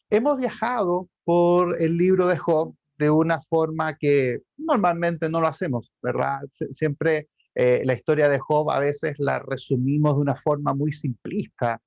Hemos viajado por el libro de Job de una forma que normalmente no lo hacemos, ¿verdad? Siempre la historia de Job a veces la resumimos de una forma muy simplista.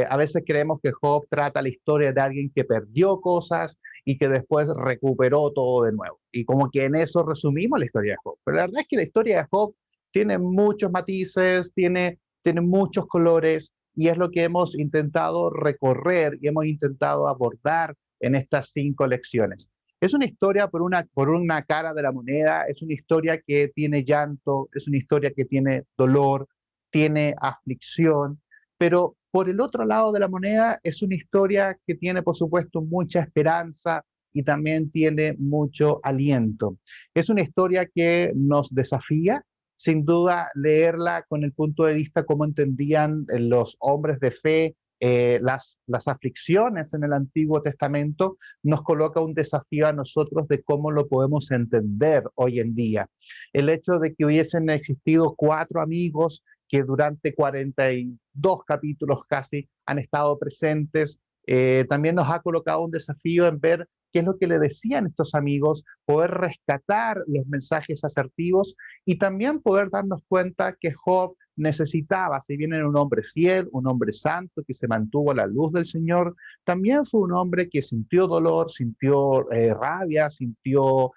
A veces creemos que Job trata la historia de alguien que perdió cosas y que después recuperó todo de nuevo. Y como que en eso resumimos la historia de Job. Pero la verdad es que la historia de Job tiene muchos matices, tiene muchos colores y es lo que hemos intentado recorrer y hemos intentado abordar en estas 5 lecciones. Es una historia por una cara de la moneda, es una historia que tiene llanto, es una historia que tiene dolor, tiene aflicción, pero por el otro lado de la moneda es una historia que tiene, por supuesto, mucha esperanza y también tiene mucho aliento. Es una historia que nos desafía, sin duda, leerla con el punto de vista como entendían los hombres de fe las aflicciones en el Antiguo Testamento, nos coloca un desafío a nosotros de cómo lo podemos entender hoy en día. El hecho de que hubiesen existido 4 amigos que durante 42 capítulos casi han estado presentes, también nos ha colocado un desafío en ver qué es lo que le decían estos amigos, poder rescatar los mensajes asertivos y también poder darnos cuenta que Job necesitaba, si bien era un hombre fiel, un hombre santo que se mantuvo a la luz del Señor, también fue un hombre que sintió dolor, sintió rabia, sintió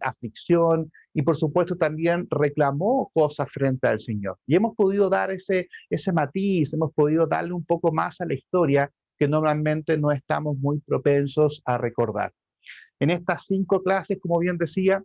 aflicción y por supuesto también reclamó cosas frente al Señor. Y hemos podido dar ese matiz, hemos podido darle un poco más a la historia que normalmente no estamos muy propensos a recordar. En estas 5 clases, como bien decía,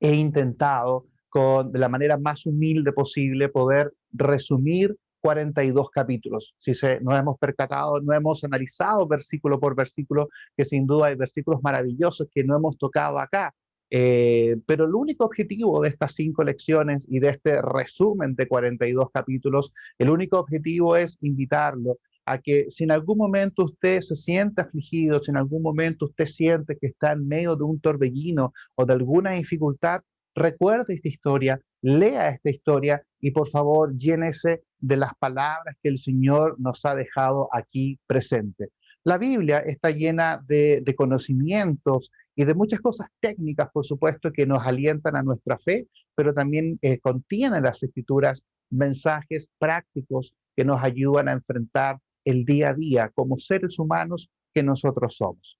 he intentado de la manera más humilde posible poder resumir 42 capítulos. Si nos hemos percatado, no hemos analizado versículo por versículo, que sin duda hay versículos maravillosos que no hemos tocado acá. Pero el único objetivo de estas 5 lecciones y de este resumen de 42 capítulos, el único objetivo es invitarlo a que si en algún momento usted se siente afligido, si en algún momento usted siente que está en medio de un torbellino o de alguna dificultad, recuerde esta historia, lea esta historia y por favor llénese de las palabras que el Señor nos ha dejado aquí presente. La Biblia está llena de conocimientos y de muchas cosas técnicas, por supuesto, que nos alientan a nuestra fe, pero también contiene las escrituras mensajes prácticos que nos ayudan a enfrentar el día a día como seres humanos que nosotros somos.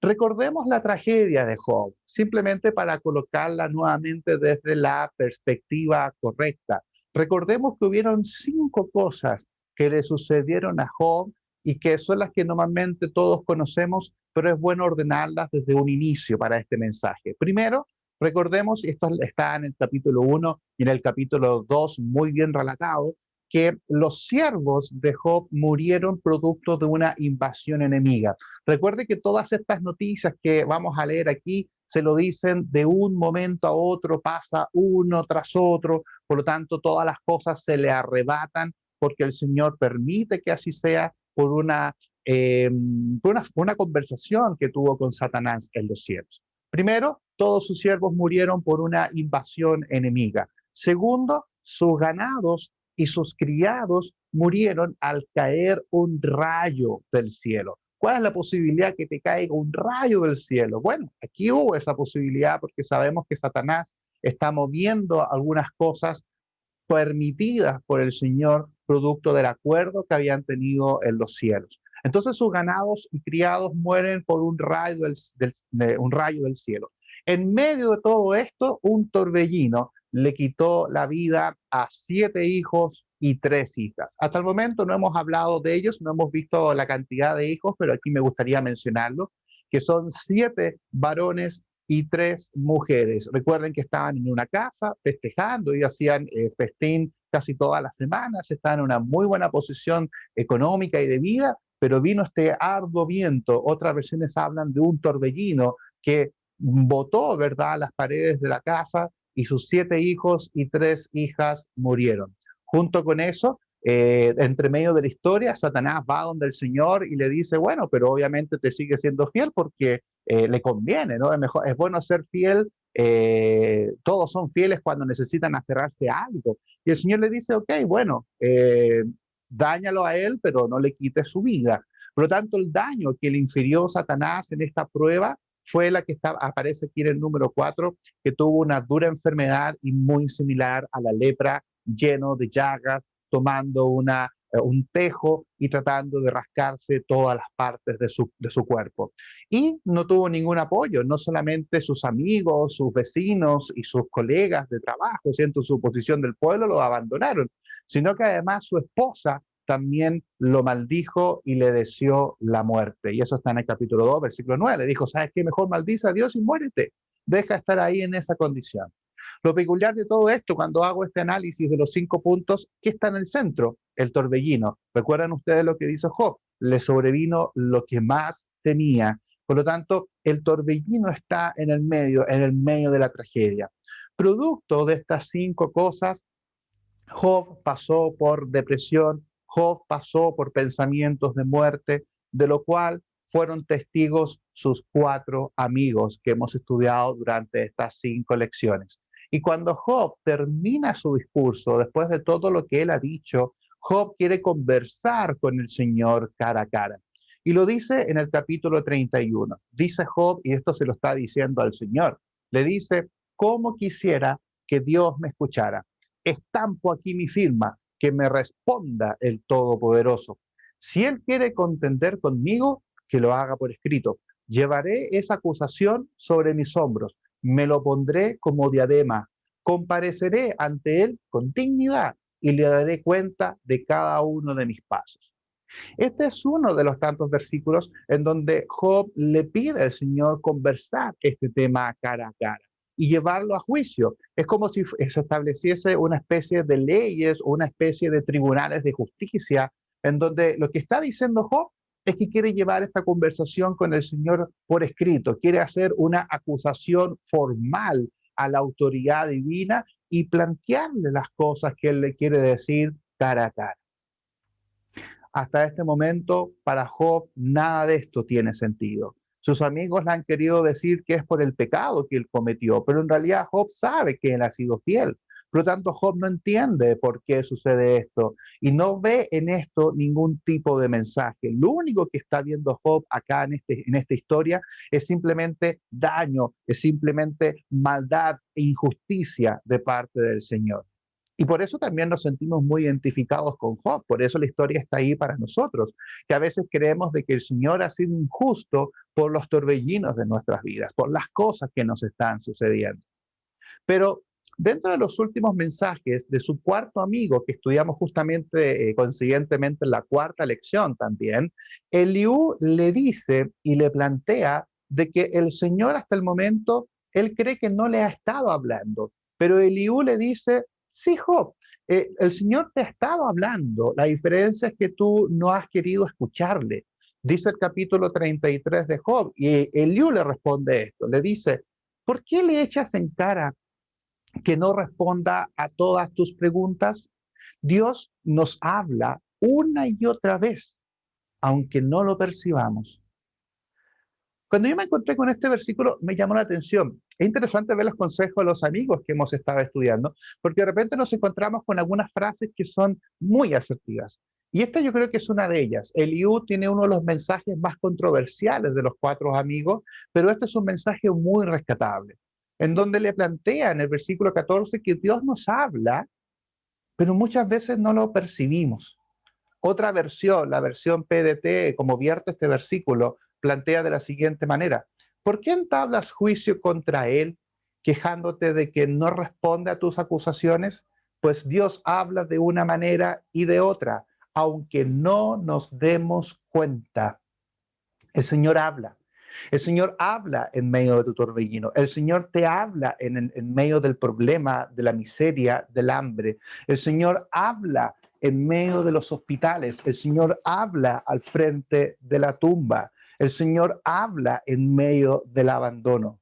Recordemos la tragedia de Job, simplemente para colocarla nuevamente desde la perspectiva correcta. Recordemos que hubieron 5 cosas que le sucedieron a Job y que son las que normalmente todos conocemos, pero es bueno ordenarlas desde un inicio para este mensaje. Primero, recordemos, y esto está en el capítulo 1 y en el capítulo 2 muy bien relatado, que los siervos de Job murieron producto de una invasión enemiga. Recuerde que todas estas noticias que vamos a leer aquí se lo dicen de un momento a otro, pasa uno tras otro, por lo tanto todas las cosas se le arrebatan porque el Señor permite que así sea por una conversación que tuvo con Satanás en los cielos. Primero, todos sus siervos murieron por una invasión enemiga. Segundo, sus ganados y sus criados murieron al caer un rayo del cielo. ¿Cuál es la posibilidad que te caiga un rayo del cielo? Bueno, aquí hubo esa posibilidad porque sabemos que Satanás está moviendo algunas cosas permitidas por el Señor, producto del acuerdo que habían tenido en los cielos. Entonces sus ganados y criados mueren por un rayo del cielo. En medio de todo esto, un torbellino le quitó la vida a 7 hijos y 3 hijas. Hasta el momento no hemos hablado de ellos, no hemos visto la cantidad de hijos, pero aquí me gustaría mencionarlo, que son 7 varones y 3 mujeres. Recuerden que estaban en una casa festejando y hacían festín casi todas las semanas, estaban en una muy buena posición económica y de vida, pero vino este arduo viento. Otras versiones hablan de un torbellino que botó, ¿verdad?, las paredes de la casa y sus 7 hijos y 3 hijas murieron. Junto con eso, entre medio de la historia, Satanás va donde el Señor y le dice, bueno, pero obviamente te sigue siendo fiel porque le conviene, ¿no? Es bueno ser fiel, todos son fieles cuando necesitan aferrarse a algo. Y el Señor le dice, ok, bueno, dáñalo a él, pero no le quites su vida. Por lo tanto, el daño que le infirió Satanás en esta prueba fue la que aparece aquí en el número 4, que tuvo una dura enfermedad y muy similar a la lepra, lleno de llagas, tomando un tejo y tratando de rascarse todas las partes de su cuerpo. Y no tuvo ningún apoyo, no solamente sus amigos, sus vecinos y sus colegas de trabajo, siendo su posición del pueblo, lo abandonaron, sino que además su esposa también lo maldijo y le deseó la muerte. Y eso está en el capítulo 2, versículo 9. Le dijo, ¿sabes qué? Mejor maldice a Dios y muérete. Deja estar ahí en esa condición. Lo peculiar de todo esto, cuando hago este análisis de los 5 puntos, ¿qué está en el centro? El torbellino. ¿Recuerdan ustedes lo que dice Job? Le sobrevino lo que más temía. Por lo tanto, el torbellino está en el medio de la tragedia. Producto de estas 5 cosas, Job pasó por depresión, Job pasó por pensamientos de muerte, de lo cual fueron testigos sus 4 amigos que hemos estudiado durante estas 5 lecciones. Y cuando Job termina su discurso, después de todo lo que él ha dicho, Job quiere conversar con el Señor cara a cara. Y lo dice en el capítulo 31. Dice Job, y esto se lo está diciendo al Señor, le dice, ¿cómo quisiera que Dios me escuchara? Estampo aquí mi firma, que me responda el Todopoderoso. Si Él quiere contender conmigo, que lo haga por escrito. Llevaré esa acusación sobre mis hombros, me lo pondré como diadema, compareceré ante Él con dignidad y le daré cuenta de cada uno de mis pasos. Este es uno de los tantos versículos en donde Job le pide al Señor conversar este tema cara a cara y llevarlo a juicio. Es como si se estableciese una especie de leyes o una especie de tribunales de justicia en donde lo que está diciendo Job es que quiere llevar esta conversación con el Señor por escrito, quiere hacer una acusación formal a la autoridad divina y plantearle las cosas que él le quiere decir cara a cara. Hasta este momento, para Job, nada de esto tiene sentido. Sus amigos le han querido decir que es por el pecado que él cometió, pero en realidad Job sabe que él ha sido fiel. Por lo tanto, Job no entiende por qué sucede esto y no ve en esto ningún tipo de mensaje. Lo único que está viendo Job acá en esta historia es simplemente daño, es simplemente maldad e injusticia de parte del Señor. Y por eso también nos sentimos muy identificados con Job, por eso la historia está ahí para nosotros, que a veces creemos de que el Señor ha sido injusto por los torbellinos de nuestras vidas, por las cosas que nos están sucediendo. Pero dentro de los últimos mensajes de su 4.º amigo, que estudiamos justamente, coincidentemente en la 4ª lección también, Eliú le dice y le plantea de que el Señor hasta el momento, él cree que no le ha estado hablando, pero Eliú le dice, sí, Job, el Señor te ha estado hablando, la diferencia es que tú no has querido escucharle. Dice el capítulo 33 de Job, y Eliú le responde esto, le dice, ¿por qué le echas en cara que no responda a todas tus preguntas? Dios nos habla una y otra vez, aunque no lo percibamos. Cuando yo me encontré con este versículo, me llamó la atención. Es interesante ver los consejos de los amigos que hemos estado estudiando, porque de repente nos encontramos con algunas frases que son muy asertivas. Y esta yo creo que es una de ellas. Eliú tiene uno de los mensajes más controversiales de los 4 amigos, pero este es un mensaje muy rescatable, en donde le plantea en el versículo 14 que Dios nos habla, pero muchas veces no lo percibimos. Otra versión, la versión PDT, como vierte este versículo, plantea de la siguiente manera: ¿por qué entablas juicio contra él, quejándote de que no responde a tus acusaciones? Pues Dios habla de una manera y de otra, aunque no nos demos cuenta. El Señor habla. El Señor habla en medio de tu torbellino. El Señor te habla en medio del problema, de la miseria, del hambre. El Señor habla en medio de los hospitales. El Señor habla al frente de la tumba. El Señor habla en medio del abandono.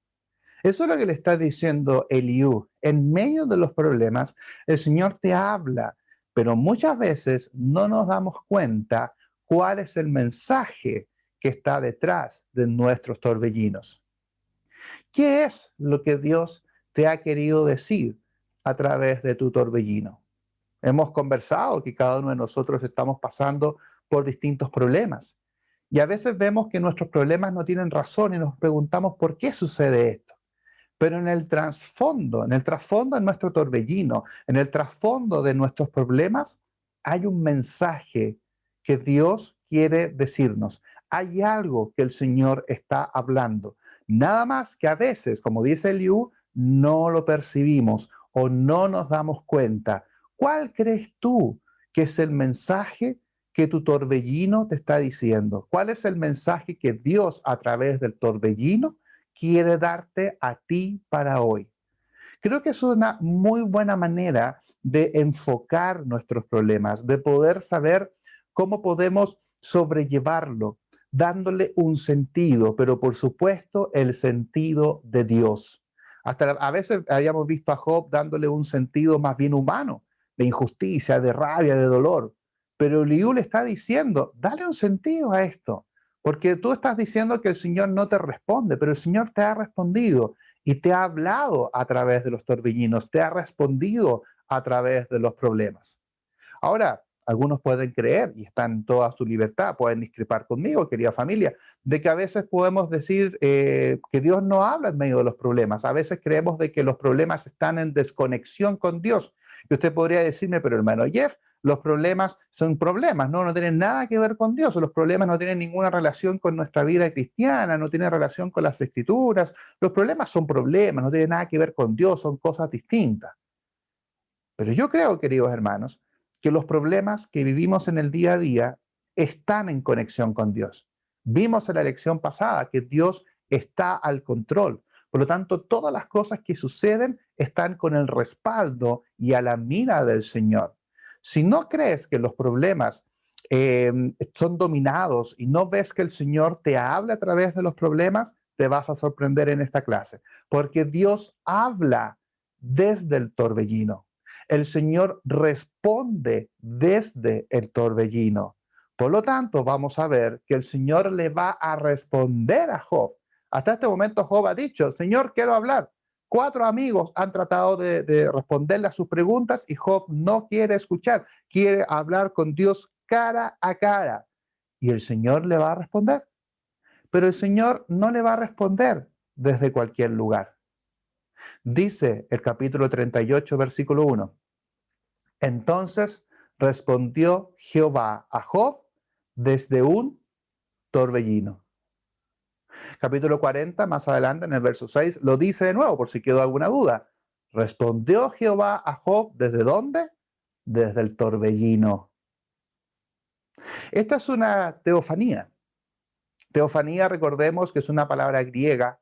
Eso es lo que le está diciendo Eliú. En medio de los problemas, el Señor te habla, pero muchas veces no nos damos cuenta cuál es el mensaje que está detrás de nuestros torbellinos. ¿Qué es lo que Dios te ha querido decir a través de tu torbellino? Hemos conversado que cada uno de nosotros estamos pasando por distintos problemas. Y a veces vemos que nuestros problemas no tienen razón y nos preguntamos por qué sucede esto. Pero en el trasfondo de nuestro torbellino, en el trasfondo de nuestros problemas, hay un mensaje que Dios quiere decirnos. Hay algo que el Señor está hablando. Nada más que a veces, como dice Eliú, no lo percibimos o no nos damos cuenta. ¿Cuál crees tú que es el mensaje que tu torbellino te está diciendo? ¿Cuál es el mensaje que Dios a través del torbellino quiere darte a ti para hoy? Creo que es una muy buena manera de enfocar nuestros problemas, de poder saber cómo podemos sobrellevarlo, dándole un sentido, pero por supuesto el sentido de Dios. Hasta a veces habíamos visto a Job dándole un sentido más bien humano, de injusticia, de rabia, de dolor. Pero Eliú le está diciendo, dale un sentido a esto, porque tú estás diciendo que el Señor no te responde, pero el Señor te ha respondido y te ha hablado a través de los torbellinos, te ha respondido a través de los problemas. Ahora, algunos pueden creer, y están en toda su libertad, pueden discrepar conmigo, querida familia, de que a veces podemos decir que Dios no habla en medio de los problemas. A veces creemos de que los problemas están en desconexión con Dios. Y usted podría decirme, pero hermano Jeff, los problemas son problemas, ¿no? No tienen nada que ver con Dios. Los problemas no tienen ninguna relación con nuestra vida cristiana, no tienen relación con las escrituras. Los problemas son problemas, no tienen nada que ver con Dios, son cosas distintas. Pero yo creo, queridos hermanos, que los problemas que vivimos en el día a día están en conexión con Dios. Vimos en la lección pasada que Dios está al control. Por lo tanto, todas las cosas que suceden están con el respaldo y a la mira del Señor. Si no crees que los problemas eh, son dominados y no ves que el Señor te habla a través de los problemas, te vas a sorprender en esta clase, porque Dios habla desde el torbellino. El Señor responde desde el torbellino. Por lo tanto, vamos a ver que el Señor le va a responder a Job. Hasta este momento Job ha dicho, Señor, quiero hablar. 4 amigos han tratado de responderle a sus preguntas y Job no quiere escuchar, quiere hablar con Dios cara a cara. Y el Señor le va a responder. Pero el Señor no le va a responder desde cualquier lugar. Dice el capítulo 38, versículo 1. Entonces respondió Jehová a Job desde un torbellino. Capítulo 40, más adelante en el verso 6, lo dice de nuevo por si quedó alguna duda. Respondió Jehová a Job ¿desde dónde? Desde el torbellino. Esta es una teofanía. Teofanía, recordemos que es una palabra griega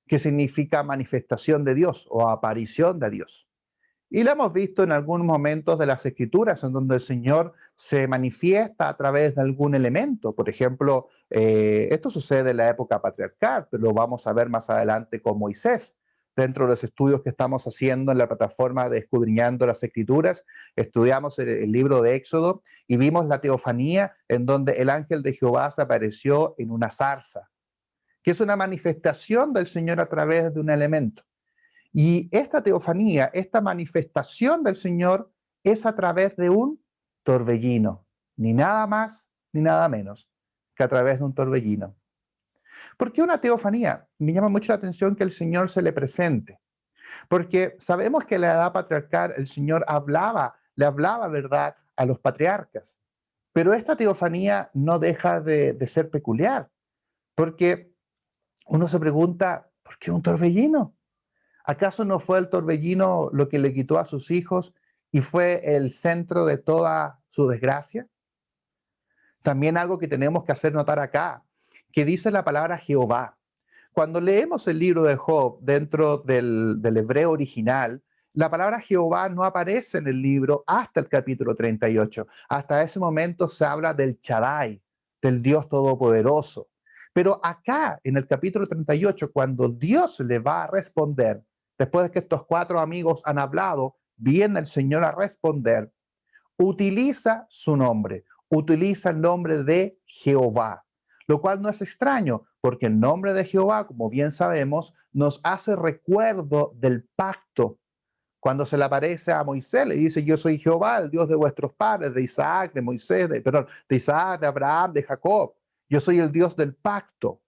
que significa manifestación de Dios o aparición de Dios. Y lo hemos visto en algunos momentos de las escrituras en donde el Señor se manifiesta a través de algún elemento. Por ejemplo, esto sucede en la época patriarcal, pero lo vamos a ver más adelante con Moisés. Dentro de los estudios que estamos haciendo en la plataforma de Escudriñando las Escrituras, estudiamos el libro de Éxodo y vimos la teofanía en donde el ángel de Jehová se apareció en una zarza, que es una manifestación del Señor a través de un elemento. Y esta teofanía, esta manifestación del Señor es a través de un torbellino, ni nada más ni nada menos que a través de un torbellino. ¿Por qué una teofanía? Me llama mucho la atención que el Señor se le presente, porque sabemos que en la edad patriarcal el Señor le hablaba verdad a los patriarcas, pero esta teofanía no deja de ser peculiar, porque uno se pregunta, ¿por qué un torbellino? ¿Acaso no fue el torbellino lo que le quitó a sus hijos y fue el centro de toda su desgracia? También algo que tenemos que hacer notar acá, que dice la palabra Jehová. Cuando leemos el libro de Job dentro del hebreo original, la palabra Jehová no aparece en el libro hasta el capítulo 38. Hasta ese momento se habla del Shaddai, del Dios Todopoderoso. Pero acá, en el capítulo 38, cuando Dios le va a responder, después de que estos 4 amigos han hablado, viene el Señor a responder, utiliza su nombre, utiliza el nombre de Jehová, lo cual no es extraño, porque el nombre de Jehová, como bien sabemos, nos hace recuerdo del pacto. Cuando se le aparece a Moisés, le dice, yo soy Jehová, el Dios de vuestros padres, de Isaac, de Moisés, de Isaac, de Abraham, de Jacob. Yo soy el Dios del pacto.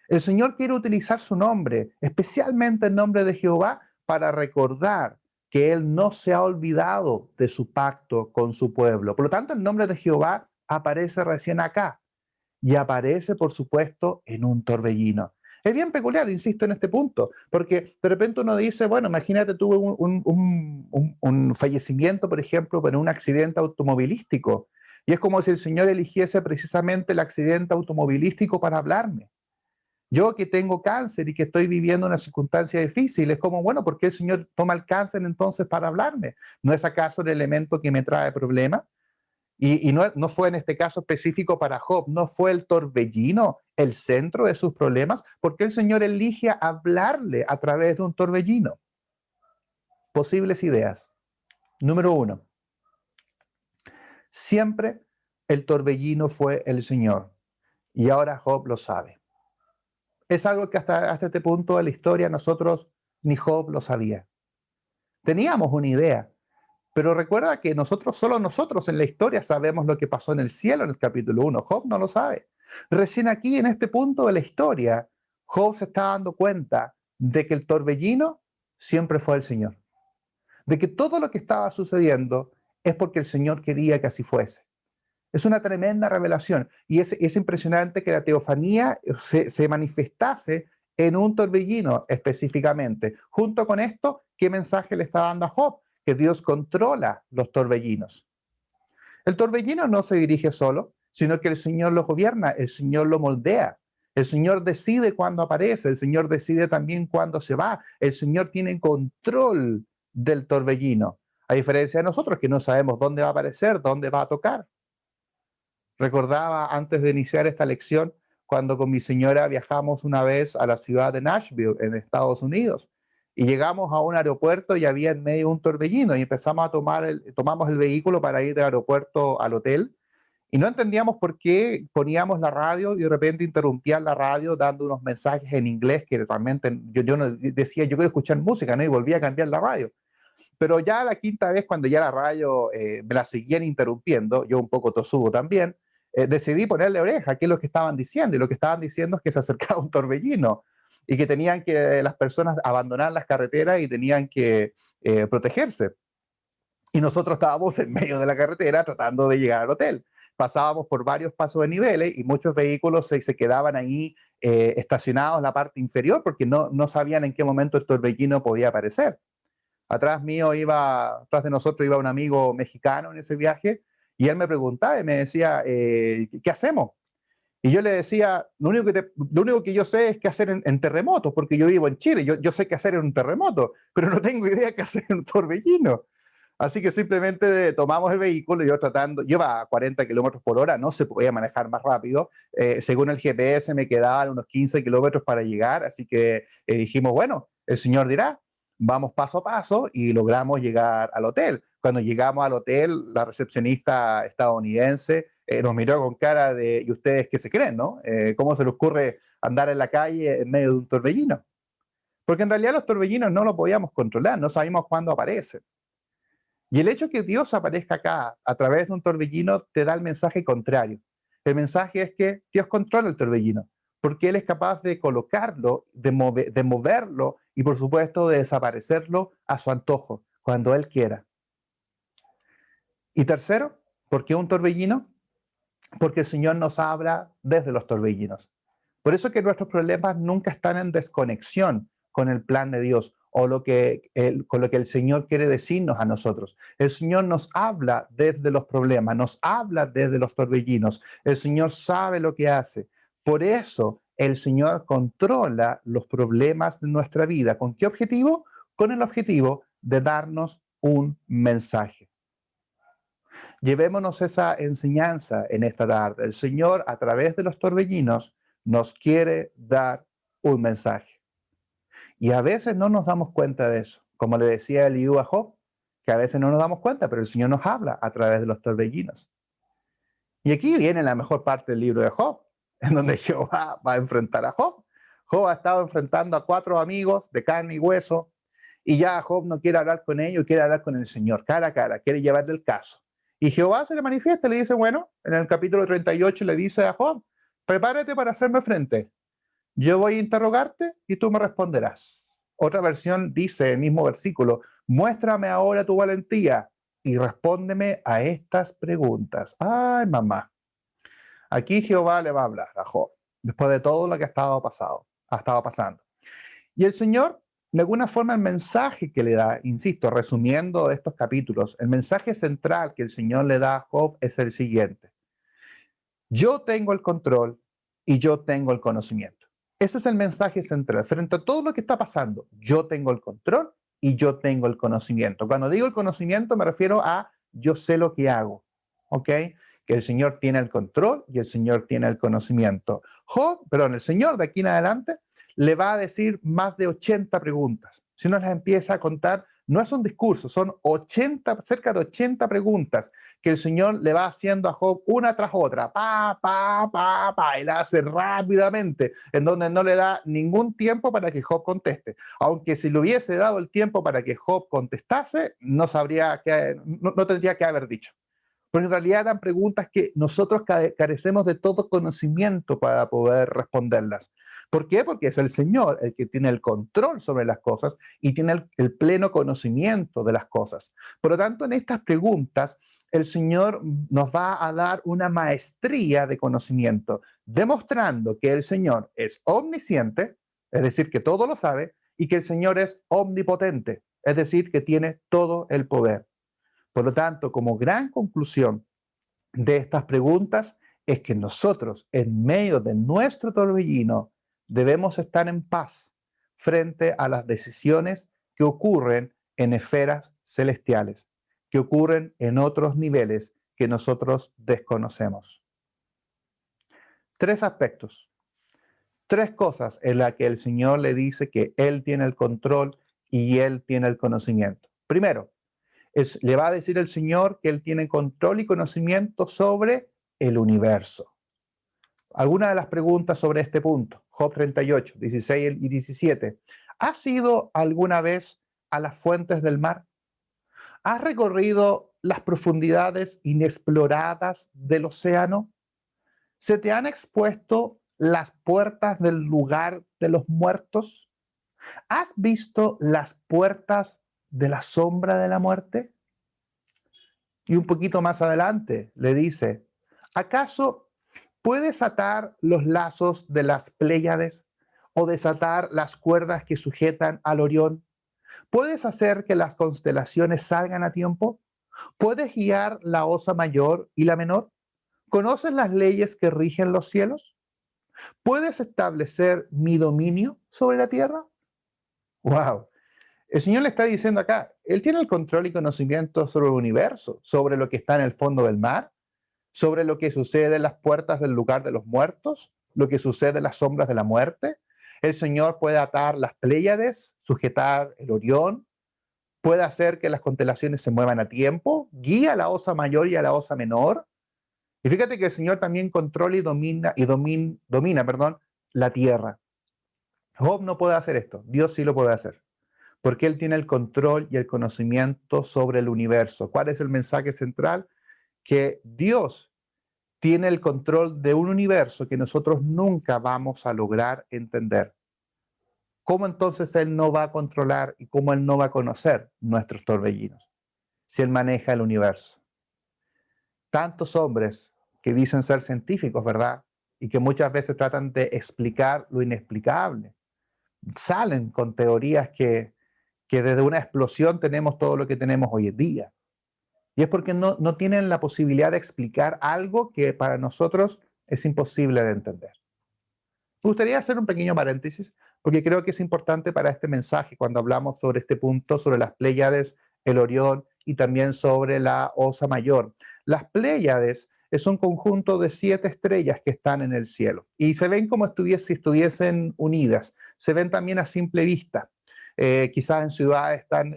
El Señor quiere utilizar su nombre, especialmente el nombre de Jehová, para recordar que Él no se ha olvidado de su pacto con su pueblo. Por lo tanto, el nombre de Jehová aparece recién acá y aparece, por supuesto, en un torbellino. Es bien peculiar, insisto en este punto, porque de repente uno dice, bueno, imagínate tuve un fallecimiento, por ejemplo, por un accidente automovilístico, y es como si el Señor eligiese precisamente el accidente automovilístico para hablarme. Yo que tengo cáncer y que estoy viviendo una circunstancia difícil, es como, bueno, ¿por qué el Señor toma el cáncer entonces para hablarme? ¿No es acaso el elemento que me trae problemas? Y no fue en este caso específico para Job, no fue el torbellino el centro de sus problemas, porque el Señor elige hablarle a través de un torbellino. Posibles ideas. Número uno, siempre el torbellino fue el Señor, y ahora Job lo sabe. Es algo que hasta este punto de la historia nosotros ni Job lo sabía. Teníamos una idea, pero recuerda que solo nosotros en la historia sabemos lo que pasó en el cielo en el capítulo 1. Job no lo sabe. Recién aquí, en este punto de la historia, Job se está dando cuenta de que el torbellino siempre fue el Señor. De que todo lo que estaba sucediendo es porque el Señor quería que así fuese. Es una tremenda revelación y es impresionante que la teofanía se manifestase en un torbellino específicamente. Junto con esto, ¿qué mensaje le está dando a Job? Que Dios controla los torbellinos. El torbellino no se dirige solo, sino que el Señor lo gobierna, el Señor lo moldea. El Señor decide cuándo aparece, el Señor decide también cuándo se va. El Señor tiene control del torbellino, a diferencia de nosotros que no sabemos dónde va a aparecer, dónde va a tocar. Recordaba antes de iniciar esta lección cuando con mi señora viajamos una vez a la ciudad de Nashville, en Estados Unidos, y llegamos a un aeropuerto y había en medio un torbellino y empezamos a tomamos el vehículo para ir del aeropuerto al hotel y no entendíamos por qué poníamos la radio y de repente interrumpían la radio dando unos mensajes en inglés que realmente yo no decía, yo quiero escuchar música, ¿no? Y volvía a cambiar la radio. Pero ya la quinta vez, cuando ya la radio me la seguían interrumpiendo, yo un poco tosudo también, decidí ponerle oreja a qué es lo que estaban diciendo. Y lo que estaban diciendo es que se acercaba un torbellino y que tenían que las personas abandonar las carreteras y tenían que protegerse. Y nosotros estábamos en medio de la carretera tratando de llegar al hotel. Pasábamos por varios pasos de niveles y muchos vehículos se quedaban ahí estacionados en la parte inferior porque no sabían en qué momento el torbellino podía aparecer. Atrás de nosotros iba un amigo mexicano en ese viaje y él me preguntaba y me decía, ¿qué hacemos? Y yo le decía, lo único que yo sé es qué hacer en terremotos, porque yo vivo en Chile, yo sé qué hacer en un terremoto, pero no tengo idea qué hacer en un torbellino. Así que simplemente tomamos el vehículo, lleva a 40 kilómetros por hora, no se podía manejar más rápido. Según el GPS me quedaban unos 15 kilómetros para llegar, así que dijimos, bueno, el señor dirá, vamos paso a paso y logramos llegar al hotel. Cuando llegamos al hotel, la recepcionista estadounidense nos miró con cara de, ¿y ustedes qué se creen, no? ¿Cómo se les ocurre andar en la calle en medio de un torbellino? Porque en realidad los torbellinos no los podíamos controlar, no sabíamos cuándo aparecen. Y el hecho de que Dios aparezca acá a través de un torbellino te da el mensaje contrario. El mensaje es que Dios controla el torbellino, porque Él es capaz de colocarlo, de moverlo y por supuesto de desaparecerlo a su antojo, cuando Él quiera. Y tercero, ¿por qué un torbellino? Porque el Señor nos habla desde los torbellinos. Por eso que nuestros problemas nunca están en desconexión con el plan de Dios o con lo que el Señor quiere decirnos a nosotros. El Señor nos habla desde los problemas, nos habla desde los torbellinos. El Señor sabe lo que hace. Por eso el Señor controla los problemas de nuestra vida. ¿Con qué objetivo? Con el objetivo de darnos un mensaje. Llevémonos esa enseñanza en esta tarde. El Señor, a través de los torbellinos, nos quiere dar un mensaje. Y a veces no nos damos cuenta de eso. Como le decía Eliú a Job, que a veces no nos damos cuenta, pero el Señor nos habla a través de los torbellinos. Y aquí viene la mejor parte del libro de Job, en donde Jehová va a enfrentar a Job. Job ha estado enfrentando a 4 amigos de carne y hueso, y ya Job no quiere hablar con ellos, quiere hablar con el Señor, cara a cara, quiere llevarle el caso. Y Jehová se le manifiesta, le dice, bueno, en el capítulo 38 le dice a Job, prepárate para hacerme frente. Yo voy a interrogarte y tú me responderás. Otra versión dice, el mismo versículo, muéstrame ahora tu valentía y respóndeme a estas preguntas. Ay, mamá. Aquí Jehová le va a hablar a Job, después de todo lo que ha estado pasando. Y el Señor, de alguna forma, el mensaje que le da, insisto, resumiendo estos capítulos, el mensaje central que el Señor le da a Job es el siguiente. Yo tengo el control y yo tengo el conocimiento. Ese es el mensaje central. Frente a todo lo que está pasando, yo tengo el control y yo tengo el conocimiento. Cuando digo el conocimiento me refiero a yo sé lo que hago, ¿ok? Que el Señor tiene el control y el Señor tiene el conocimiento. El Señor de aquí en adelante le va a decir más de 80 preguntas. Si uno las empieza a contar, no es un discurso, son 80, cerca de 80 preguntas que el Señor le va haciendo a Job una tras otra, y la hace rápidamente, en donde no le da ningún tiempo para que Job conteste. Aunque si le hubiese dado el tiempo para que Job contestase, no sabría qué, no tendría que haber dicho. Pero en realidad eran preguntas que nosotros carecemos de todo conocimiento para poder responderlas. ¿Por qué? Porque es el Señor el que tiene el control sobre las cosas y tiene el pleno conocimiento de las cosas. Por lo tanto, en estas preguntas, el Señor nos va a dar una maestría de conocimiento, demostrando que el Señor es omnisciente, es decir, que todo lo sabe, y que el Señor es omnipotente, es decir, que tiene todo el poder. Por lo tanto, como gran conclusión de estas preguntas es que nosotros, en medio de nuestro torbellino, debemos estar en paz frente a las decisiones que ocurren en esferas celestiales, que ocurren en otros niveles que nosotros desconocemos. Tres aspectos, tres cosas en las que el Señor le dice que Él tiene el control y Él tiene el conocimiento. Primero, le va a decir el Señor que Él tiene control y conocimiento sobre el universo. Algunas de las preguntas sobre este punto, Job 38, 16 y 17. ¿Has ido alguna vez a las fuentes del mar? ¿Has recorrido las profundidades inexploradas del océano? ¿Se te han expuesto las puertas del lugar de los muertos? ¿Has visto las puertas de la sombra de la muerte? Y un poquito más adelante le dice, ¿acaso puedes atar los lazos de las Pléyades o desatar las cuerdas que sujetan al Orión? ¿Puedes hacer que las constelaciones salgan a tiempo? ¿Puedes guiar la osa mayor y la menor? ¿Conoces las leyes que rigen los cielos? ¿Puedes establecer mi dominio sobre la tierra? ¡Wow! El Señor le está diciendo acá, Él tiene el control y conocimiento sobre el universo, sobre lo que está en el fondo del mar, sobre lo que sucede en las puertas del lugar de los muertos, lo que sucede en las sombras de la muerte. El Señor puede atar las Pléyades, sujetar el Orión, puede hacer que las constelaciones se muevan a tiempo, guía a la osa mayor y a la osa menor. Y fíjate que el Señor también controla y domina la tierra. Job no puede hacer esto, Dios sí lo puede hacer, porque Él tiene el control y el conocimiento sobre el universo. ¿Cuál es el mensaje central? Que Dios tiene el control de un universo que nosotros nunca vamos a lograr entender. ¿Cómo entonces Él no va a controlar y cómo Él no va a conocer nuestros torbellinos? Si Él maneja el universo. Tantos hombres que dicen ser científicos, ¿verdad? Y que muchas veces tratan de explicar lo inexplicable. Salen con teorías que desde una explosión tenemos todo lo que tenemos hoy en día. Y es porque no tienen la posibilidad de explicar algo que para nosotros es imposible de entender. Me gustaría hacer un pequeño paréntesis, porque creo que es importante para este mensaje cuando hablamos sobre este punto, sobre las Pléyades, el Orión y también sobre la Osa Mayor. Las Pléyades es un conjunto de 7 estrellas que están en el cielo y se ven como si estuviesen unidas. Se ven también a simple vista. Quizás en ciudades están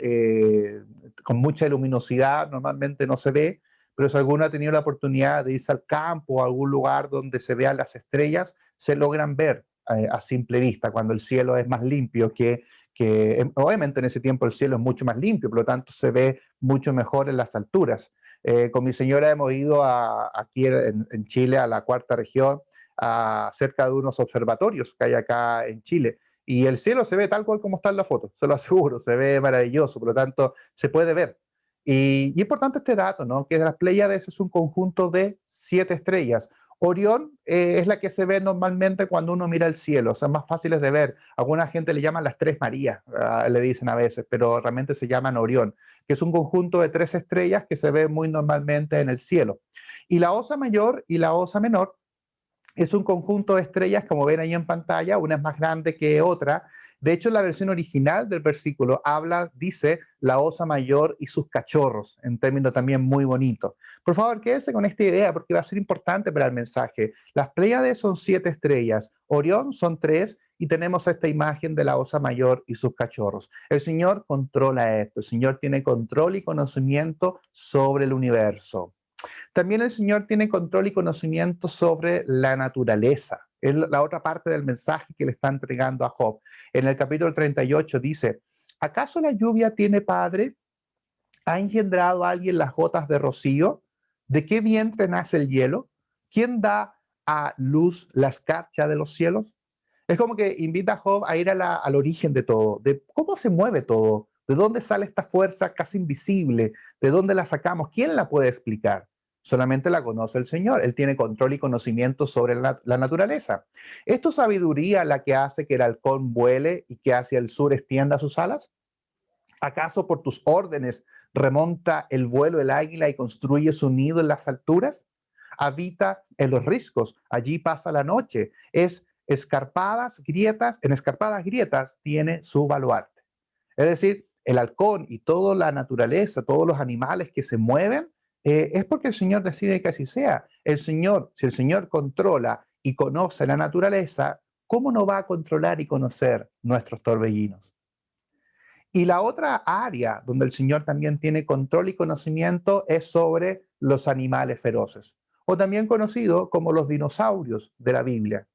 con mucha luminosidad, normalmente no se ve, pero si alguno ha tenido la oportunidad de irse al campo o a algún lugar donde se vean las estrellas, se logran ver a simple vista cuando el cielo es más limpio obviamente en ese tiempo el cielo es mucho más limpio, por lo tanto se ve mucho mejor en las alturas. Con mi señora hemos ido aquí en Chile a la cuarta región, cerca de unos observatorios que hay acá en Chile. Y el cielo se ve tal cual como está en la foto, se lo aseguro, se ve maravilloso, por lo tanto, se puede ver. Y importante este dato, ¿no? Que las Pléyades es un conjunto de 7 estrellas. Orión es la que se ve normalmente cuando uno mira el cielo, son más fáciles de ver. Alguna gente le llaman las Tres Marías, le dicen a veces, pero realmente se llaman Orión, que es un conjunto de 3 estrellas que se ve muy normalmente en el cielo. Y la Osa Mayor y la Osa Menor es un conjunto de estrellas, como ven ahí en pantalla, una es más grande que otra. De hecho, la versión original del versículo dice la osa mayor y sus cachorros, en términos también muy bonitos. Por favor, quédese con esta idea porque va a ser importante para el mensaje. Las Pléyades son 7 estrellas, Orión son 3 y tenemos esta imagen de la osa mayor y sus cachorros. El Señor controla esto, el Señor tiene control y conocimiento sobre el universo. También el Señor tiene control y conocimiento sobre la naturaleza. Es la otra parte del mensaje que le está entregando a Job. En el capítulo 38 dice, ¿acaso la lluvia tiene padre? ¿Ha engendrado a alguien las gotas de rocío? ¿De qué vientre nace el hielo? ¿Quién da a luz la escarcha de los cielos? Es como que invita a Job a ir al origen de todo, de cómo se mueve todo, de dónde sale esta fuerza casi invisible, de dónde la sacamos, quién la puede explicar. Solamente la conoce el Señor, Él tiene control y conocimiento sobre la naturaleza. ¿Es tu sabiduría la que hace que el halcón vuele y que hacia el sur extienda sus alas? ¿Acaso por tus órdenes remonta el vuelo el águila y construye su nido en las alturas? Habita en los riscos, allí pasa la noche. En escarpadas grietas tiene su baluarte. Es decir, el halcón y toda la naturaleza, todos los animales que se mueven, es porque el Señor decide que así sea. Si el Señor controla y conoce la naturaleza, ¿cómo no va a controlar y conocer nuestros torbellinos? Y la otra área donde el Señor también tiene control y conocimiento es sobre los animales feroces, o también conocido como los dinosaurios de la Biblia.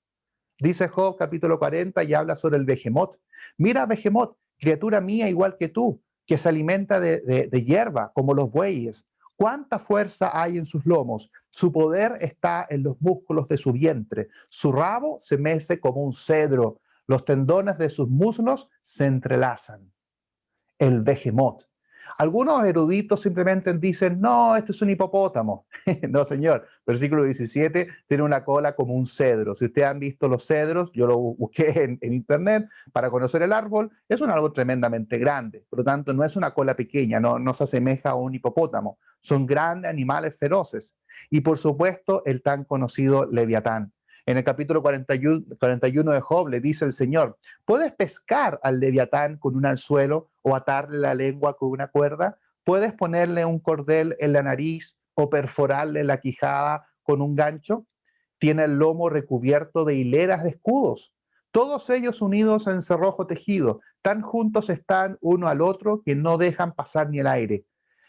Dice Job capítulo 40 y habla sobre el Behemoth. Mira, Behemoth, criatura mía igual que tú, que se alimenta de hierba como los bueyes. ¿Cuánta fuerza hay en sus lomos? Su poder está en los músculos de su vientre. Su rabo se mece como un cedro. Los tendones de sus muslos se entrelazan. El Behemoth. Algunos eruditos simplemente dicen, no, este es un hipopótamo. No, señor. Versículo 17 tiene una cola como un cedro. Si ustedes han visto los cedros, yo lo busqué en internet para conocer el árbol, es un árbol tremendamente grande. Por lo tanto, no es una cola pequeña, no se asemeja a un hipopótamo. Son grandes animales feroces. Y por supuesto, el tan conocido Leviatán. En el capítulo 41 de Job le dice el Señor, ¿puedes pescar al leviatán con un anzuelo o atarle la lengua con una cuerda? ¿Puedes ponerle un cordel en la nariz o perforarle la quijada con un gancho? Tiene el lomo recubierto de hileras de escudos, todos ellos unidos en cerrojo tejido, tan juntos están uno al otro que no dejan pasar ni el aire.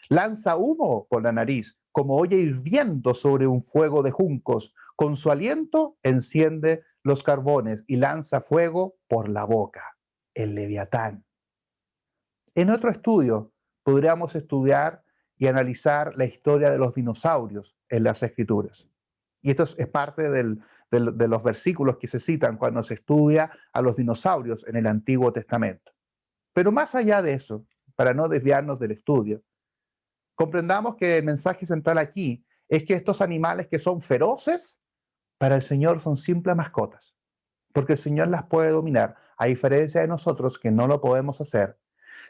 Lanza humo por la nariz, como olla hirviendo sobre un fuego de juncos. Con su aliento enciende los carbones y lanza fuego por la boca. El Leviatán. En otro estudio podríamos estudiar y analizar la historia de los dinosaurios en las escrituras. Y esto es parte de los versículos que se citan cuando se estudia a los dinosaurios en el Antiguo Testamento. Pero más allá de eso, para no desviarnos del estudio, comprendamos que el mensaje central aquí es que estos animales que son feroces, para el Señor son simples mascotas, porque el Señor las puede dominar, a diferencia de nosotros que no lo podemos hacer.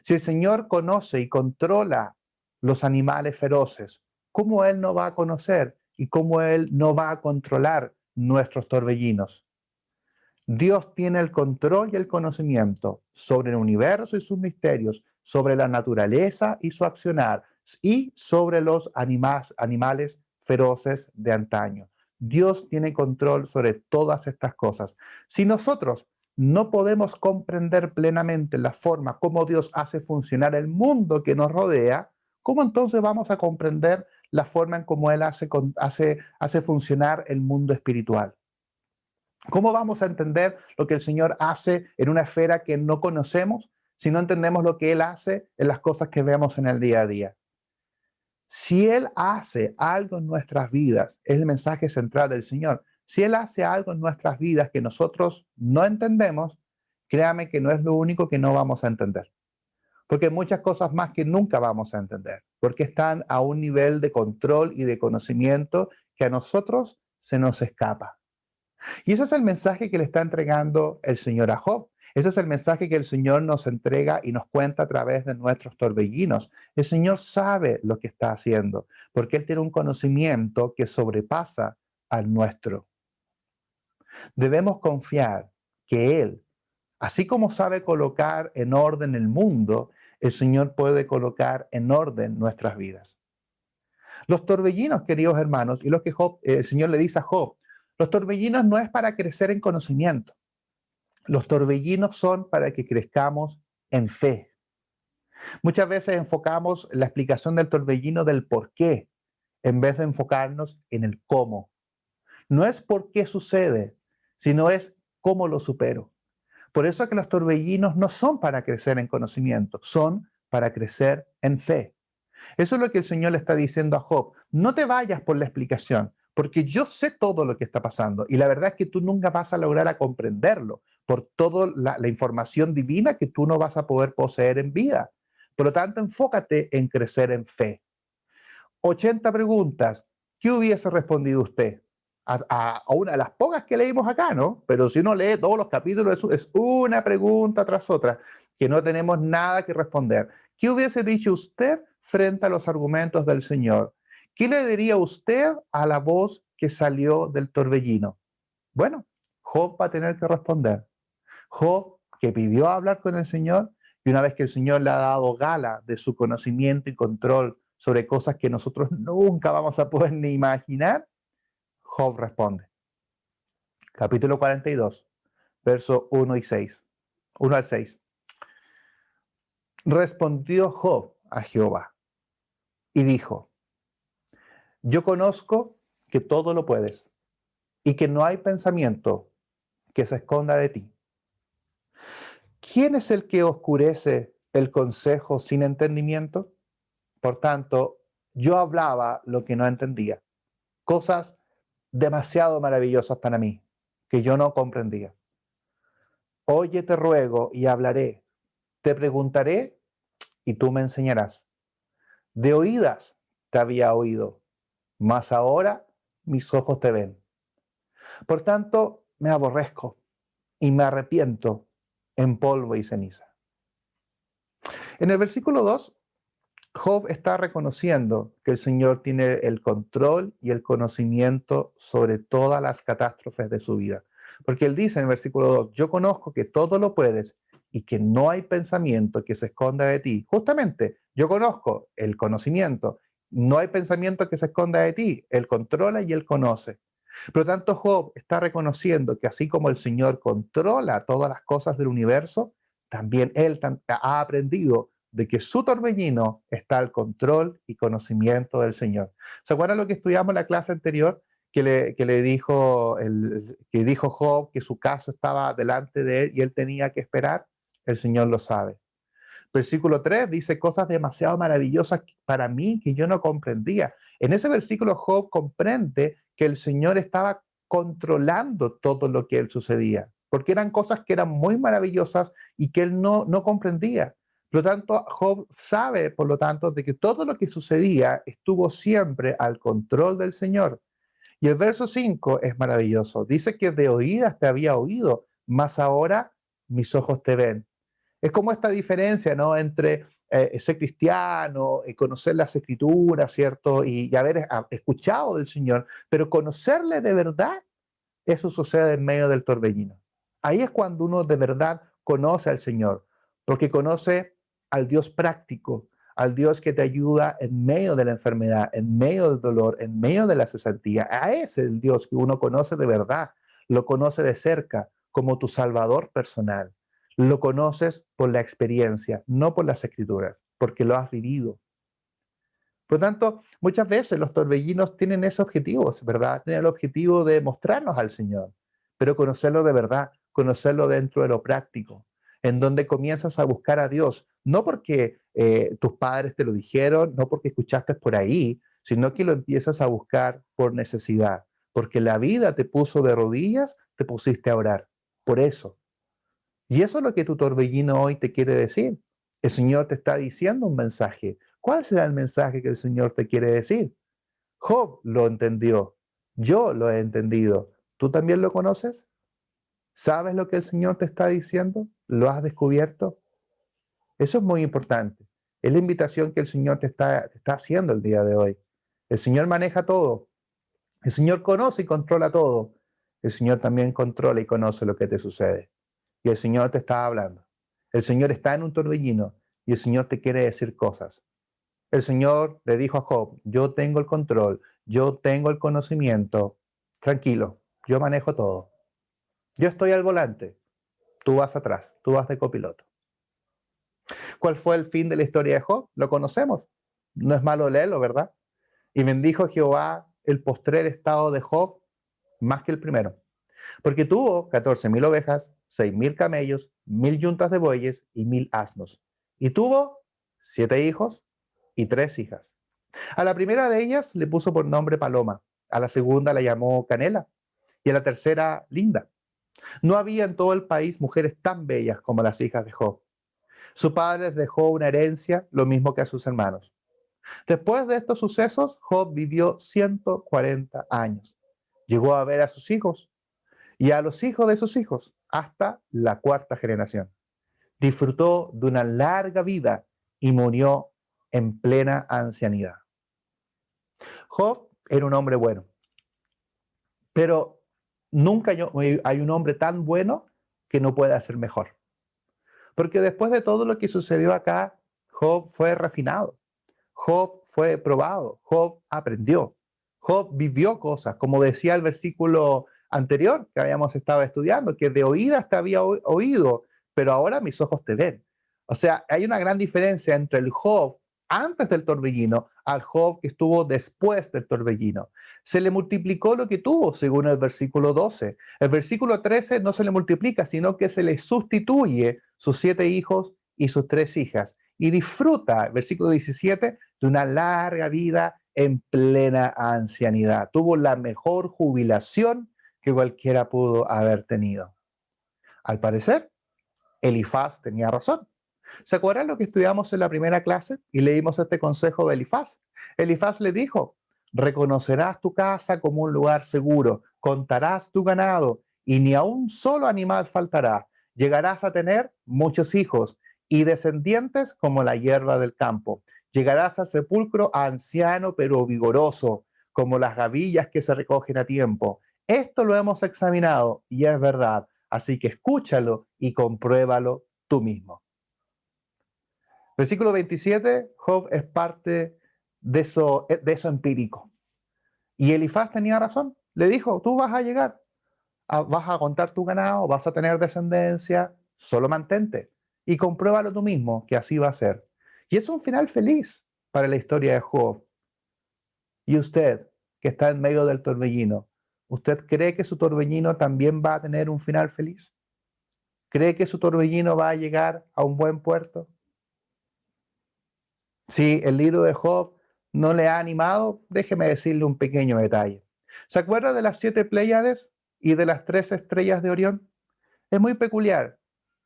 Si el Señor conoce y controla los animales feroces, ¿cómo Él no va a conocer y cómo Él no va a controlar nuestros torbellinos? Dios tiene el control y el conocimiento sobre el universo y sus misterios, sobre la naturaleza y su accionar, y sobre los animales feroces de antaño. Dios tiene control sobre todas estas cosas. Si nosotros no podemos comprender plenamente la forma como Dios hace funcionar el mundo que nos rodea, ¿cómo entonces vamos a comprender la forma en cómo Él hace funcionar el mundo espiritual? ¿Cómo vamos a entender lo que el Señor hace en una esfera que no conocemos si no entendemos lo que Él hace en las cosas que vemos en el día a día? Si Él hace algo en nuestras vidas, es el mensaje central del Señor. Si Él hace algo en nuestras vidas que nosotros no entendemos, créame que no es lo único que no vamos a entender. Porque hay muchas cosas más que nunca vamos a entender, porque están a un nivel de control y de conocimiento que a nosotros se nos escapa. Y ese es el mensaje que le está entregando el Señor a Job. Ese es el mensaje que el Señor nos entrega y nos cuenta a través de nuestros torbellinos. El Señor sabe lo que está haciendo, porque Él tiene un conocimiento que sobrepasa al nuestro. Debemos confiar que Él, así como sabe colocar en orden el mundo, el Señor puede colocar en orden nuestras vidas. Los torbellinos, queridos hermanos, y lo que el Señor le dice a Job, los torbellinos no es para crecer en conocimiento. Los torbellinos son para que crezcamos en fe. Muchas veces enfocamos la explicación del torbellino del por qué, en vez de enfocarnos en el cómo. No es por qué sucede, sino es cómo lo supero. Por eso es que los torbellinos no son para crecer en conocimiento, son para crecer en fe. Eso es lo que el Señor le está diciendo a Job. No te vayas por la explicación, porque yo sé todo lo que está pasando y la verdad es que tú nunca vas a lograr a comprenderlo por toda la información divina que tú no vas a poder poseer en vida. Por lo tanto, enfócate en crecer en fe. 80 preguntas. ¿Qué hubiese respondido usted? A una de las pocas que leímos acá, ¿no? Pero si uno lee todos los capítulos, es una pregunta tras otra, que no tenemos nada que responder. ¿Qué hubiese dicho usted frente a los argumentos del Señor? ¿Qué le diría usted a la voz que salió del torbellino? Bueno, Job va a tener que responder. Job, que pidió hablar con el Señor, y una vez que el Señor le ha dado gala de su conocimiento y control sobre cosas que nosotros nunca vamos a poder ni imaginar, Job responde. Capítulo 42, versos 1 y 6. 1 al 6. Respondió Job a Jehová y dijo, yo conozco que todo lo puedes y que no hay pensamiento que se esconda de ti. ¿Quién es el que oscurece el consejo sin entendimiento? Por tanto, yo hablaba lo que no entendía, cosas demasiado maravillosas para mí, que yo no comprendía. Oye, te ruego y hablaré, te preguntaré y tú me enseñarás. De oídas te había oído, mas ahora mis ojos te ven. Por tanto, me aborrezco y me arrepiento en polvo y ceniza. En el versículo 2, Job está reconociendo que el Señor tiene el control y el conocimiento sobre todas las catástrofes de su vida. Porque él dice en el versículo 2, yo conozco que todo lo puedes y que no hay pensamiento que se esconda de ti. Justamente, yo conozco el conocimiento, no hay pensamiento que se esconda de ti. Él controla y él conoce. Por lo tanto, Job está reconociendo que así como el Señor controla todas las cosas del universo, también él ha aprendido de que su torbellino está al control y conocimiento del Señor. ¿Se acuerdan lo que estudiamos en la clase anterior? Que le dijo, que dijo Job que su caso estaba delante de él y él tenía que esperar. El Señor lo sabe. Versículo 3 dice cosas demasiado maravillosas para mí que yo no comprendía. En ese versículo Job comprende que el Señor estaba controlando todo lo que él sucedía, porque eran cosas que eran muy maravillosas y que él no comprendía. Por lo tanto, Job sabe, por lo tanto, de que todo lo que sucedía estuvo siempre al control del Señor. Y el verso 5 es maravilloso. Dice que de oídas te había oído, mas ahora mis ojos te ven. Es como esta diferencia, ¿no? Entre ser cristiano, conocer las escrituras, ¿cierto? Y haber escuchado del Señor, pero conocerle de verdad, eso sucede en medio del torbellino. Ahí es cuando uno de verdad conoce al Señor, porque conoce al Dios práctico, al Dios que te ayuda en medio de la enfermedad, en medio del dolor, en medio de la cesantía. A ese es el Dios que uno conoce de verdad, lo conoce de cerca como tu Salvador personal. Lo conoces por la experiencia, no por las escrituras, porque lo has vivido. Por lo tanto, muchas veces los torbellinos tienen ese objetivo, ¿verdad? Tienen el objetivo de mostrarnos al Señor, pero conocerlo de verdad, conocerlo dentro de lo práctico, en donde comienzas a buscar a Dios, no porque tus padres te lo dijeron, no porque escuchaste por ahí, sino que lo empiezas a buscar por necesidad, porque la vida te puso de rodillas, te pusiste a orar. Por eso. Y eso es lo que tu torbellino hoy te quiere decir. El Señor te está diciendo un mensaje. ¿Cuál será el mensaje que el Señor te quiere decir? Job lo entendió. Yo lo he entendido. ¿Tú también lo conoces? ¿Sabes lo que el Señor te está diciendo? ¿Lo has descubierto? Eso es muy importante. Es la invitación que el Señor te está haciendo el día de hoy. El Señor maneja todo. El Señor conoce y controla todo. El Señor también controla y conoce lo que te sucede. Y el Señor te está hablando. El Señor está en un torbellino y el Señor te quiere decir cosas. El Señor le dijo a Job, yo tengo el control, yo tengo el conocimiento. Tranquilo, yo manejo todo. Yo estoy al volante, tú vas atrás, tú vas de copiloto. ¿Cuál fue el fin de la historia de Job? Lo conocemos. No es malo leerlo, ¿verdad? Y bendijo Jehová el postrer estado de Job más que el primero, porque tuvo 14,000 ovejas, 6,000 camellos, 1,000 yuntas de bueyes y 1,000 asnos. Y tuvo 7 hijos y 3 hijas. A la primera de ellas le puso por nombre Paloma, a la segunda la llamó Canela y a la tercera Linda. No había en todo el país mujeres tan bellas como las hijas de Job. Su padre les dejó una herencia, lo mismo que a sus hermanos. Después de estos sucesos, Job vivió 140 años. Llegó a ver a sus hijos y a los hijos de sus hijos hasta la cuarta generación. Disfrutó de una larga vida y murió en plena ancianidad. Job era un hombre bueno, pero nunca hay un hombre tan bueno que no pueda ser mejor. Porque después de todo lo que sucedió acá, Job fue refinado, Job fue probado, Job aprendió, Job vivió cosas, como decía el versículo anterior que habíamos estado estudiando, que de oídas te había oído, pero ahora mis ojos te ven. O sea, hay una gran diferencia entre el Job antes del torbellino al Job que estuvo después del torbellino. Se le multiplicó lo que tuvo, según el versículo 12. El versículo 13 no se le multiplica, sino que se le sustituye sus 7 hijos y sus 3 hijas. Y disfruta, versículo 17, de una larga vida en plena ancianidad. Tuvo la mejor jubilación que cualquiera pudo haber tenido. Al parecer, Elifaz tenía razón. ¿Se acuerdan lo que estudiamos en la primera clase y leímos este consejo de Elifaz? Elifaz le dijo, reconocerás tu casa como un lugar seguro, contarás tu ganado y ni a un solo animal faltará. Llegarás a tener muchos hijos y descendientes como la hierba del campo. Llegarás al sepulcro anciano pero vigoroso, como las gavillas que se recogen a tiempo. Esto lo hemos examinado y es verdad, así que escúchalo y compruébalo tú mismo. Versículo 27, Job es parte de eso empírico. Y Elifaz tenía razón. Le dijo, tú vas a llegar, vas a contar tu ganado, vas a tener descendencia, solo mantente. Y compruébalo tú mismo que así va a ser. Y es un final feliz para la historia de Job. Y usted, que está en medio del torbellino, ¿usted cree que su torbellino también va a tener un final feliz? ¿Cree que su torbellino va a llegar a un buen puerto? Si el libro de Job no le ha animado, déjeme decirle un pequeño detalle. ¿Se acuerda de las 7 Pléyades y de las 3 estrellas de Orión? Es muy peculiar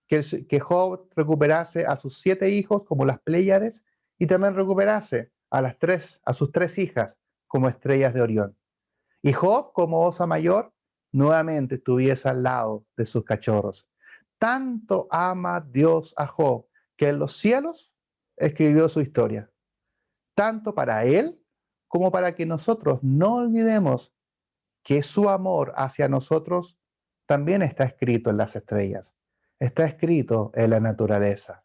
que Job recuperase a sus 7 hijos como las Pléyades y también recuperase a sus 3 hijas como estrellas de Orión. Y Job, como osa mayor, nuevamente estuviese al lado de sus cachorros. Tanto ama Dios a Job que en los cielos escribió su historia, tanto para él como para que nosotros no olvidemos que su amor hacia nosotros también está escrito en las estrellas, está escrito en la naturaleza.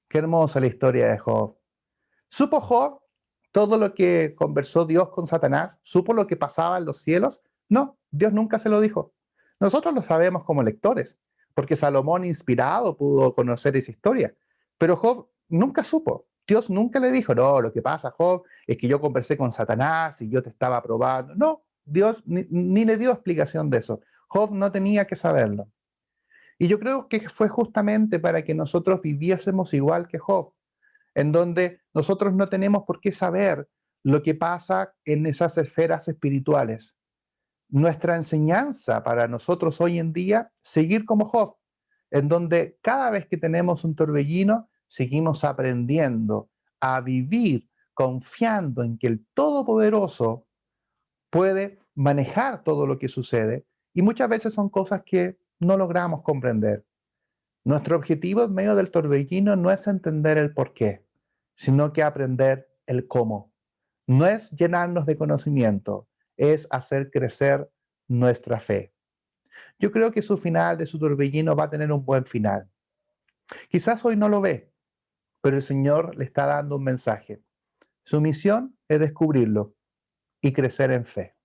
Qué hermosa la historia de Job. ¿Supo Job todo lo que conversó Dios con Satanás? ¿Supo lo que pasaba en los cielos? No, Dios nunca se lo dijo. Nosotros lo sabemos como lectores, porque Salomón inspirado pudo conocer esa historia, pero Job nunca supo. Dios nunca le dijo, no, lo que pasa, Job, es que yo conversé con Satanás y yo te estaba probando. No, Dios ni le dio explicación de eso. Job no tenía que saberlo. Y yo creo que fue justamente para que nosotros viviésemos igual que Job, en donde nosotros no tenemos por qué saber lo que pasa en esas esferas espirituales. nuestra enseñanza para nosotros hoy en día, seguir como Job, en donde cada vez que tenemos un torbellino, seguimos aprendiendo a vivir confiando en que el Todopoderoso puede manejar todo lo que sucede y muchas veces son cosas que no logramos comprender. Nuestro objetivo en medio del torbellino no es entender el por qué, sino que aprender el cómo. No es llenarnos de conocimiento, es hacer crecer nuestra fe. Yo creo que su final de su torbellino va a tener un buen final. Quizás hoy no lo ve, pero el Señor le está dando un mensaje. Su misión es descubrirlo y crecer en fe.